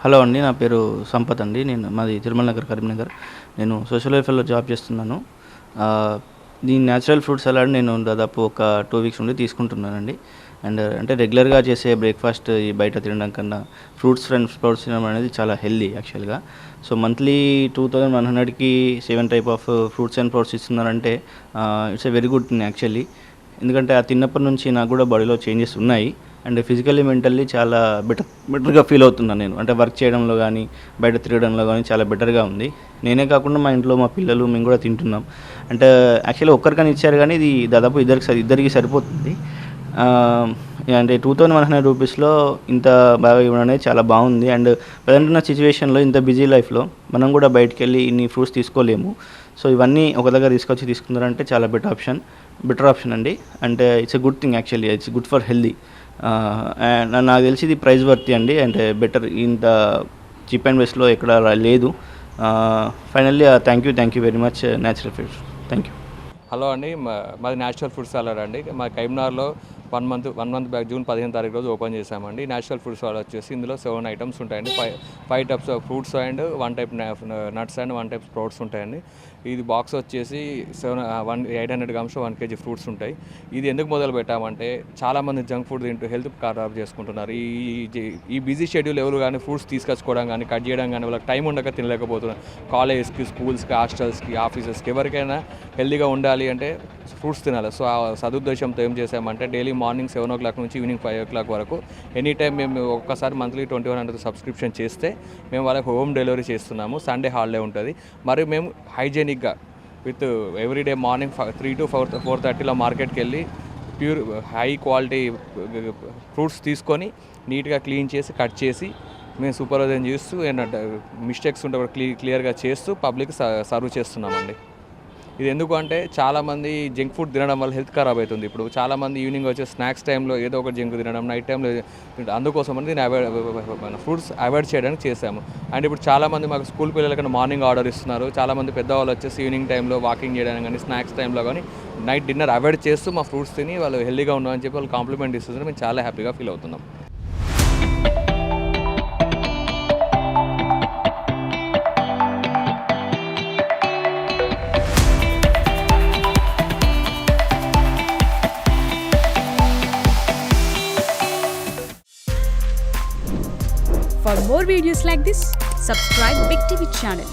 Hello అండి, నా పేరు సంపత్ అండి. మాది తిరుమల నగర్, కరీంనగర్. నేను సోషల్ వెల్ఫేర్లో జాబ్ చేస్తున్నాను. దీని న్యాచురల్ ఫ్రూట్ సలాడ్ నేను దాదాపు ఒక 2 వీక్స్ నుండి తీసుకుంటున్నానండి. అంటే రెగ్యులర్గా చేసే బ్రేక్ఫాస్ట్ ఈ బయట తినడం కన్నా ఫ్రూట్స్ అండ్ స్ప్రౌట్స్ తినడం అనేది చాలా హెల్దీ యాక్చువల్గా. సో మంత్లీ 2100కి 7 type of fruits and sprouts ఇస్తున్నారంటే it's a very good thing actually. ఎందుకంటే ఆ తిన్నప్పటి నుంచి నాకు కూడా బాడీలో చేంజెస్ ఉన్నాయి. అండ్ ఫిజికల్లీ, మెంటల్లీ చాలా బెటర్గా ఫీల్ అవుతున్నాను నేను. అంటే వర్క్ చేయడంలో కానీ, బయట తిరగడంలో కానీ చాలా బెటర్గా ఉంది. నేనే కాకుండా మా ఇంట్లో మా పిల్లలు, మేము కూడా తింటున్నాం. అంటే యాక్చువల్లీ ఒక్కరికని ఇచ్చారు కానీ ఇది దాదాపు ఇద్దరికి సరిపోతుంది. అంటే 2100 రూపీస్లో ఇంత బాగా ఇవ్వడం అనేది చాలా బాగుంది. అండ్ ప్రజెంట్ ఉన్న సిచ్యువేషన్లో, ఇంత బిజీ లైఫ్లో మనం కూడా బయటకు వెళ్ళి ఇన్ని ఫ్రూట్స్ తీసుకోలేము. సో ఇవన్నీ ఒక దగ్గర తీసుకున్నారంటే చాలా బెటర్ ఆప్షన్ అండి. అంటే it's a good thing actually. It's good for healthy. నాకు తెలిసి ఇది ప్రైస్ వర్తి అండి. అంటే బెటర్, ఇంత చీప్ అండ్ బెస్ట్లో ఎక్కడ లేదు. Finally thank you very much natural foods. Thank you. Hello అండి, మాది న్యాచురల్ ఫుడ్ సాలడ్ అండి. మా కరీంనగర్లో 1 మంత్ బ్యాక్ జూన్ 15 తారీఖు రోజు ఓపెన్ చేశామండి. న్యాచురల్ ఫుడ్ సాలడ్ వచ్చేసి ఇందులో 7 ఐటమ్స్ ఉంటాయండి. 5 types of fruits and 1 type nuts and 1 type sprouts ఉంటాయండి. ఇది బాక్స్ వచ్చేసి 800 గ్రామ్స్ 1 kg ఫ్రూట్స్ ఉంటాయి. ఇది ఎందుకు మొదలు పెట్టామంటే చాలామంది జంక్ ఫుడ్ తింటూ హెల్త్ ఖరాబ్ చేసుకుంటున్నారు. ఈ బిజీ షెడ్యూల్ ఎవరు కానీ ఫ్రూట్స్ తీసుకొచ్చుకోవడం కానీ, కట్ చేయడం కానీ వాళ్ళకి టైం ఉండక తినలేకపోతున్నారు. కాలేజ్కి, స్కూల్స్కి, హాస్టల్స్కి, ఆఫీసెస్కి ఎవరికైనా హెల్తీగా ఉండాలి అంటే ఫ్రూట్స్ తినాలి. సో ఆ సదుద్దేశంతో ఏం చేసామంటే డైలీ మార్నింగ్ 7 o'clock నుంచి ఈవినింగ్ 5 o'clock వరకు ఎనీ టైం మేము ఒక్కసారి మంత్లీ 2100 సబ్స్క్రిప్షన్ చేస్తే మేము వాళ్ళకి హోమ్ డెలివరీ చేస్తున్నాము. సండే హాలిడే ఉంటుంది. మరియు మేము హైజెనిక్గా విత్ ఎవ్రీడే మార్నింగ్ 3 to 4:30లో మార్కెట్కి వెళ్ళి ప్యూర్ హై క్వాలిటీ ఫ్రూట్స్ తీసుకొని నీట్గా క్లీన్ చేసి కట్ చేసి మేము సూపర్వైజన్ చేస్తూ ఏంటంటే మిస్టేక్స్ ఉంటే కూడా క్లియర్గా చేస్తూ పబ్లిక్ సర్వ్ చేస్తున్నామండి. ఇది ఎందుకు అంటే చాలామంది జంక్ ఫుడ్ తినడం వల్ల హెల్త్ ఖరాబ్ అవుతుంది. ఇప్పుడు చాలామంది ఈవినింగ్ వచ్చే స్నాక్స్ టైంలో ఏదో ఒక జంక్ తినడం, నైట్ టైంలో అందుకోసం అని ఫ్రూట్స్ అవాయిడ్ చేయడానికి చేశాము. అండ్ ఇప్పుడు చాలామంది మాకు స్కూల్ పిల్లలకన్నా మార్నింగ్ ఆర్డర్ ఇస్తున్నారు. చాలామంది పెద్దవాళ్ళు వచ్చేసి ఈవినింగ్ టైంలో వాకింగ్ చేయడానికి కానీ, స్నాక్స్ టైంలో కానీ నైట్ డిన్నర్ అవాయిడ్ చేస్తూ మా ఫ్రూట్స్ తిని వాళ్ళు హెల్తీగా ఉన్నారని చెప్పి వాళ్ళు కాంప్లిమెంట్ ఇస్తున్నారు. మేము చాలా హ్యాపీగా ఫీల్ అవుతున్నాం. For more videos like this, subscribe Big TV channel.